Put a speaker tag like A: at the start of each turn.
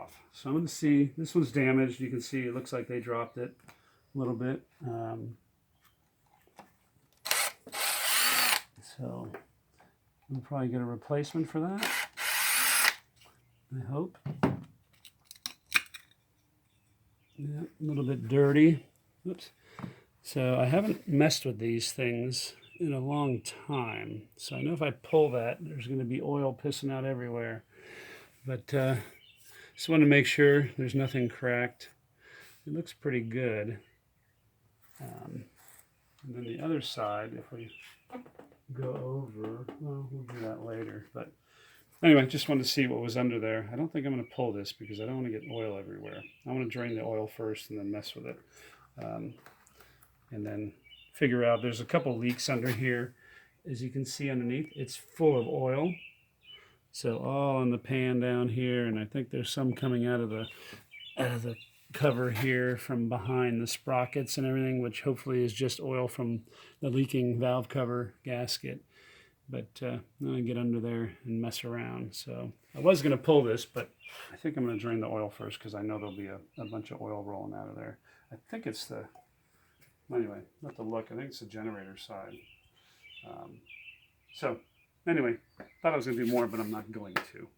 A: off. So I'm going to see, this one's damaged. You can see it looks like they dropped it a little bit. So we'll probably get a replacement for that, I hope. Yeah, a little bit dirty. Oops. So I haven't messed with these things in a long time. So I know if I pull that, there's going to be oil pissing out everywhere. But just want to make sure there's nothing cracked. It looks pretty good. And then the other side, if we go over, well, we'll do that later. But anyway, just wanted to see what was under there. I don't think I'm going to pull this because I don't want to get oil everywhere. I want to drain the oil first and then mess with it. And then figure out, there's a couple leaks under here. As you can see underneath, it's full of oil. So all in the pan down here, and I think there's some coming out of the cover here from behind the sprockets and everything, which hopefully is just oil from the leaking valve cover gasket. But I'm going to get under there and mess around. So I was going to pull this, but I think I'm going to drain the oil first because I know there'll be a bunch of oil rolling out of there. I think it's the, anyway, not to look, I think it's the generator side. So anyway, thought I was going to do more, but I'm not going to.